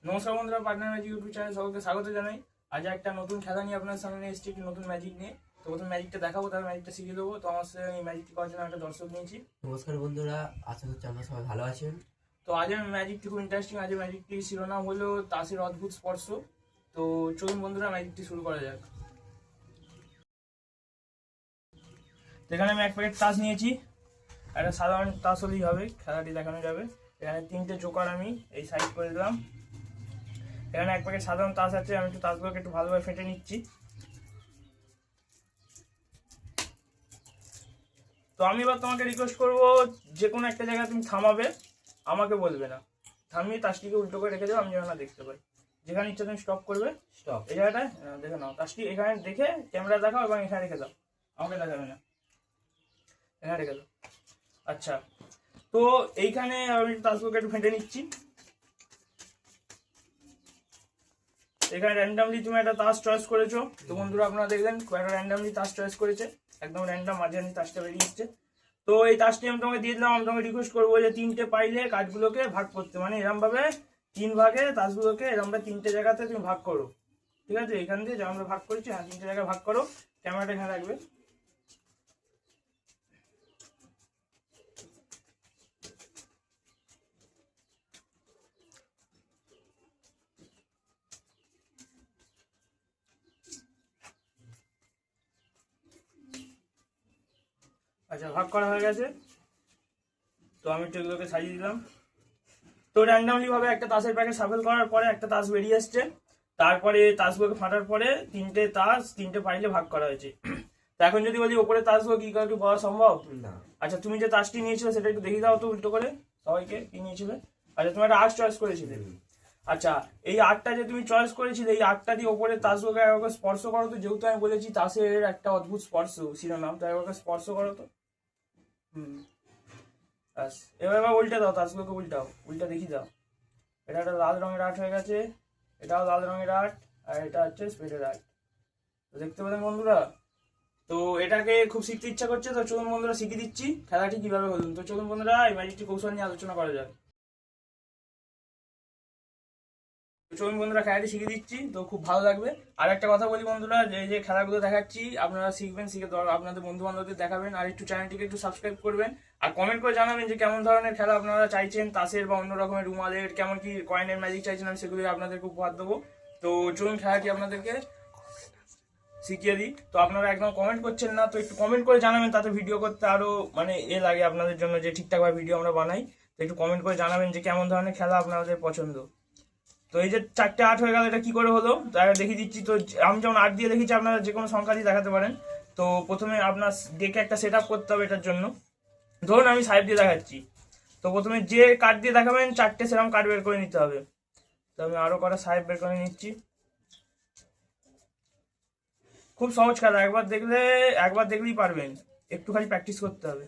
নমস্কার বন্ধুরা, partner magic YouTube চ্যানেলে সকলকে স্বাগত জানাই। আজ একটা নতুন খেলা নিয়ে আপনার সামনে এসেছি, একটি নতুন ম্যাজিক নিয়ে। তো প্রথম ম্যাজিকটা দেখাবো, তার ম্যাজিকটা শিখিয়ে দেবো। তো আমার সাথে এই ম্যাজিকটি করার জন্য একটা দর্শক নিয়েছি। নমস্কার বন্ধুরা, আশা করছি আমরা সবাই ভালো আছেন। তো আজের ম্যাজিকটি খুব ইন্টারেস্টিং। আজের ম্যাজিকটি শিরোনাম হলো তাসের অদ্ভুত স্পর্শ। তো চলুন বন্ধুরা, ম্যাজিকটি শুরু করা যাক। তো এখানে আমি এক প্যাকেট তাস নিয়েছি। একটা সাধারণ তাস হলেই হবে, খেলাটি দেখানো যাবে। এখানে তিনটে জোকার আমি এই সাইড করে দিলাম। এখানে এক প্যাকেট সাধারণ তাস আছে, আমি একটু তাসগুলোকে একটু ভালোভাবে ফেটে নিচ্ছি। তো আমি এবার তোমাকে রিকোয়েস্ট করবো, যে কোনো একটা জায়গায় তুমি থামাবে, আমাকে বলবে না। থামিয়ে তাসটিকে উল্টো করে রেখে দেবে, আমি যেন না দেখতে পাই। যেখানে ইচ্ছা তুমি স্টপ করবে, স্টপ। এই জায়গাটায় দেখে নাও। তাসটি এখানে দেখে ক্যামেরা দেখাও এবং এখানে রেখে দাও, আমাকে দেখাবে না, এখানে রেখে দাও। আচ্ছা, তো এইখানে আমি তাসগুলোকে একটু ফেটে নিচ্ছি। এখানে র্যান্ডামলি তুমি একটা তাস চয়েস করেছো। তো বন্ধুরা আপনারা দেখলেন, একটা র্যান্ডামলি তাস চয়েস করেছে, একদম র্যান্ডাম মাঝারি তাসটা বেরিয়ে এসছে। তো এই তাসটি আমি তোমাকে দিয়ে দিলাম। আমি তোমাকে রিকোয়েস্ট করবো যে তিনটে পাইলে কার্ডগুলোকে ভাগ করতে, মানে এরম ভাবে তিন ভাগে তাসগুলোকে এরম ভাবে তিনটে জায়গাতে তুমি ভাগ করো। ঠিক আছে, এখান দিয়ে যেমন ভাগ করেছি, হ্যাঁ তিনটে জায়গায় ভাগ করো। ক্যামেরাটা এখানে রাখবে। আচ্ছা, ভাগ করা হয়ে গেছে। তো আমি এগুলোকে সাজিয়ে দিলাম। তো র্যান্ডামলি ভাবে একটা তাসের প্যাকেট সাফল করার পরে একটা তাস বেরিয়ে আসছে। তারপরে তাসগুলোকে ফাটার পরে তিনটে তাস তিনটে পাইলে ভাগ করা হয়েছে। তো এখন যদি বলি ওপরে তাসগুলো কি কাউকে বলা সম্ভব না। আচ্ছা, তুমি যে তাসটি নিয়েছিলে সেটা একটু দেখিয়ে দাও তো উল্টো করে সবাইকে, কি নিয়েছিলে? আচ্ছা, তুমি একটা আর্ট চয়েস করেছিলে। আচ্ছা, এই আর্টটা যে তুমি চয়েস করেছিলে, এই আর্টটা দিয়ে ওপরে তাসগুলোকে একবার স্পর্শ করো তো। যেহেতু আমি বলেছি তাসের একটা অদ্ভুত স্পর্শ শিরোনাম, তো একবার স্পর্শ করো তো। হুম, ব্যাস। এবার উল্টে দাও, তাসগুলোকে উল্টাও, উল্টা দেখিয়ে দাও। এটা একটা লাল রঙের আর্ট হয়ে গেছে, এটাও লাল রঙের আর্ট, আর এটা হচ্ছে স্পেডের আর্ট। তো দেখতে পেলেন বন্ধুরা। তো এটাকে খুব শিখতে ইচ্ছা করছে, তো চলুন বন্ধুরা শিখিয়ে দিচ্ছি খেলাটি কিভাবে হলুন। তো চলুন বন্ধুরা, এই ম্যাজিকটি কৌশল নিয়ে আলোচনা করা যাক। তো চলুন বন্ধুরা, খেলাটি শিখিয়ে দিচ্ছি, তো খুব ভালো লাগবে। আর একটা কথা বলি বন্ধুরা, যে যে খেলাগুলো দেখাচ্ছি আপনারা শিখবেন, শিখে আপনাদের বন্ধু বান্ধবদের দেখাবেন। আর একটু চ্যানেলটিকে একটু সাবস্ক্রাইব করবেন, আর কমেন্ট করে জানাবেন যে কেমন ধরনের খেলা আপনারা চাইছেন, তাসের বা অন্য রকমের রুমালের, কেমন কি কয়েনের ম্যাজিক চাইছেন, আমি সেগুলি আপনাদেরকে উপহার দেবো। তো চলুন খেলাটি আপনাদেরকে শিখিয়ে দিই। তো আপনারা একদম কমেন্ট করছেন না, তো একটু কমেন্ট করে জানাবেন, তাতে ভিডিও করতে আরো মানে লাগে আপনাদের জন্য, যে ঠিকঠাকভাবে ভিডিও আমরা বানাই। তো একটু কমেন্ট করে জানাবেন যে কেমন ধরনের খেলা আপনাদের পছন্দ। তো এই যে চারটে আট হয়ে গেল, এটা কি করে হলো তাই দেখিয়ে দিচ্ছি। তো আমি যেমন আট দিয়ে দেখেছি, আপনারা যে কোনো সংখ্যা দিয়ে দেখাতে পারেন। তো প্রথমে আপনার ডেকে একটা সেট আপ করতে হবে এটার জন্য। ধরুন আমি 5 দিয়ে দেখাচ্ছি, তো প্রথমে যে কার্ড দিয়ে দেখাবেন চারটে সেরকম কার্ড বের করে নিতে হবে। তো আমি আরো কটা 5 বের করে নিচ্ছি। খুব সহজ খেলা, একবার দেখলেই পারবেন, একটু খালি প্র্যাকটিস করতে হবে।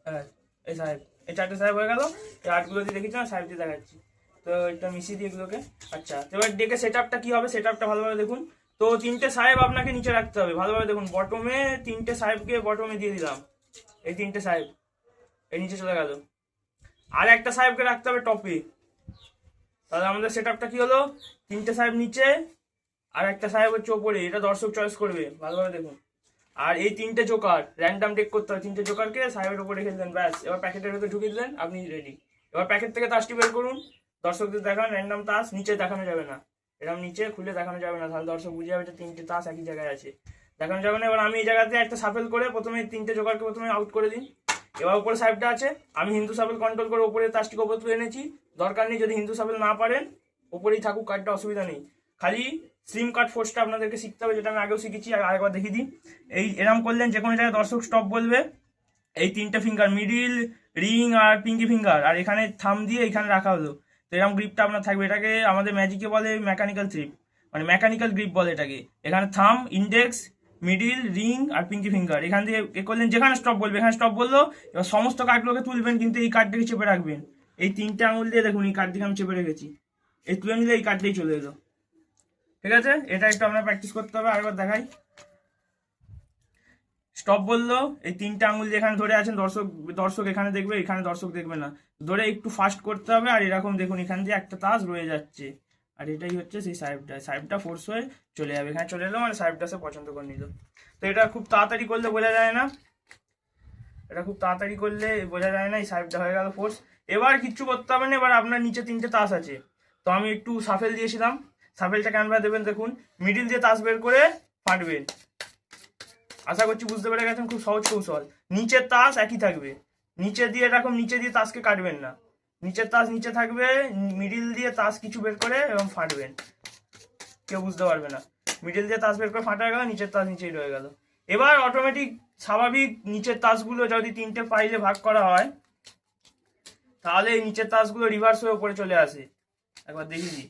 হ্যাঁ, এই সাহেব, এই চারটে সাহেব হয়ে গেল। এই আটগুলো দিয়ে দেখেছি না, সাহেব দিয়ে দেখাচ্ছি। তো এটা মিশিয়ে দিয়ে এগুলোকে। আচ্ছা, তো এবার ডেকে সেট আপটা কি হবে, সেট আপটা ভালোভাবে দেখুন। তো তিনটে সাহেব আপনাকে নিচে রাখতে হবে, ভালোভাবে দেখুন। বটমে তিনটে সাহেবকে বটমে দিয়ে দিলাম, এই তিনটে সাহেব এই নিচে চলে গেল। আর একটা সাহেবকে রাখতে হবে টপে। তাহলে আমাদের সেট আপটা কি হলো, তিনটে সাহেব নিচে আর একটা সাহেব হচ্ছে ওপরে। এটা দর্শক চয়েস করবে, ভালোভাবে দেখুন। আর এই তিনটে জোকার র্যান্ডাম টেক করতে হয়, তিনটে জোকারকে সাহেবের উপরে রেখে দিলেন, ব্যাস। এবার প্যাকেটের ভেতরে ঢুকিয়ে দিলেন, আপনি রেডি। এবার প্যাকেট থেকে তাসটি বের করুন, দর্শকদের দেখান। র্যান্ডাম তাস নিচে দেখানো যাবে না, এরকম নিচে খুলে দেখানো যাবে না, তাহলে দর্শক বুঝে যাবে যে তিনটে তাস একই জায়গায় আছে, দেখানো যাবে না। এবার আমি এই জায়গাতে একটা সাফেল করে প্রথমে তিনটে জোকারকে প্রথমে আউট করে দিন। এবার উপরে সাহেবটা আছে, আমি হিন্দু সাফেল কন্ট্রোল করে উপরে তাসটিকে ওপর তুলে এনেছি। দরকার নেই, যদি হিন্দু সাফেল না পারেন ওপরেই থাকুক কার্ডটা, অসুবিধা নেই। খালি স্লিম কার্ড ফোর্সটা আপনাদেরকে শিখতে হবে, যেটা আমি আগেও শিখেছি, আর আরেকবার দেখিয়ে দিই। এই এরম করলেন, যে কোনো জায়গায় দর্শক স্টপ বলবে, এই তিনটে ফিঙ্গার মিডিল, রিং আর পিঙ্কি ফিঙ্গার, আর এখানে থাম দিয়ে এখানে রাখা হলো। তো এরকম গ্রিপটা আপনার থাকবে। এটাকে আমাদের ম্যাজিকে বলে মেকানিক্যাল গ্রিপ, মানে মেকানিক্যাল গ্রিপ বলে এটাকে। এখানে থাম, ইন্ডেক্স, মিডিল, রিং আর পিঙ্কি ফিঙ্গার, এখান দিয়ে এ করলেন, যেখানে স্টপ বলবে এখানে স্টপ বললো। এবার সমস্ত কার্ডগুলোকে তুলবেন, কিন্তু এই কার্ডটাকে চেপে রাখবেন। এই তিনটে আঙুল দিয়ে দেখুন, এই কার্ডটিকে আমি চেপে রেখেছি, এই তুলে নিলে এই কার্ডটাই চলে এলো। ঠিক আছে, এটা একটু আপনার প্র্যাকটিস করতে হবে। আরেকবার দেখাই। স্টপ বললো, এই তিনটা আঙুল যেখানে ধরে আছেন দর্শক দর্শক এখানে দেখবে, এখানে দর্শক দেখবে না, ধরে একটু ফাস্ট করতে হবে। আর এরকম দেখুন এখান দিয়ে একটা তাস রয়ে যাচ্ছে, আর এটাই হচ্ছে সেই সাহেবটা ফোর্স হয়ে চলে যাবে, এখানে চলে এলো মানে সাহেবটা সে পছন্দ করে নিল। তো এটা খুব তাড়াতাড়ি করলে বোঝা যায় না, এটা খুব তাড়াতাড়ি করলে বোঝা যায় না। এই সাহেবটা হয়ে গেল ফোর্স। এবার কিচ্ছু করতে হবে না, এবার আপনার নিচে তিনটে তাস আছে, তো আমি একটু সাফেল দিয়েছিলাম, সাফেলটা কেনভাবে দেবেন দেখুন, মিডিল দিয়ে তাস বের করে ফাটবেন। আশা করছি বুঝতে পেরে গেছেন, খুব সহজ কৌশল। নিচের তাস একই থাকবে, নিচে দিয়ে এরকম নিচে দিয়ে তাসকে কাটবেন না, নিচের তাস নিচে থাকবে, মিডিল দিয়ে তাস কিছু বের করে এবং ফাটবেন, কেউ বুঝতে পারবে না। মিডিল দিয়ে তাস বের করে ফাটা গেল, নিচের তাস নিচেই রয়ে গেল। এবার অটোমেটিক স্বাভাবিক নিচের তাসগুলো যদি তিনটে পাইলে ভাগ করা হয়, তাহলে এই নিচের তাসগুলো রিভার্স হয়ে উপরে চলে আসে। একবার দেখি দিই।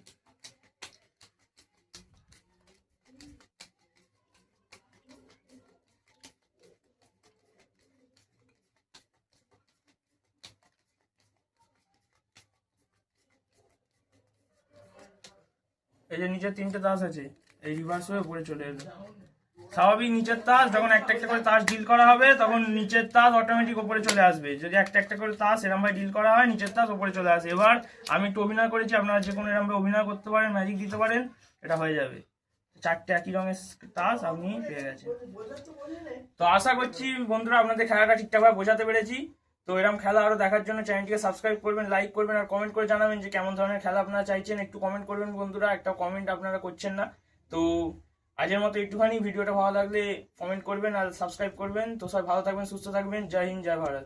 এই যে নিচের তিনটে তাস আছে, এই রিভার্স হয়ে উপরে চলে এলো। স্বাভাবিক নিচের তাস যখন একটা একটা করে তাস ডিল করা হবে, তখন নিচের তাস অটোমেটিক উপরে চলে আসবে। যদি একটা একটা করে তাস এরম ভাবে ডিল করা হয়, নিচের তাস উপরে চলে আসে। এবার আমি একটু অভিনয় করেছি, আপনারা যে কোনো এরম ভাবে অভিনয় করতে পারেন, ম্যাজিক দিতে পারেন, এটা হয়ে যাবে। চারটে একই রঙের তাস আপনি পেয়ে গেছেন। তো আশা করছি বন্ধুরা আপনাদের খেলাটা ঠিকঠাকভাবে বোঝাতে পেরেছি। তো এরকম খেলা আরো দেখার জন্য চ্যানেলটিকে সাবস্ক্রাইব করবেন, লাইক করবেন, আর কমেন্ট করে জানাবেন যে কেমন ধরনের খেলা আপনারা চাইছেন। একটু কমেন্ট করবেন বন্ধুরা, একটা কমেন্ট আপনারা করছেন না। তো আজের মতো একটুখানি, ভিডিওটা ভালো লাগলে কমেন্ট করবেন আর সাবস্ক্রাইব করবেন। তো সবাই ভালো থাকবেন, সুস্থ থাকবেন। জয় হিন্দ, জয় ভারত।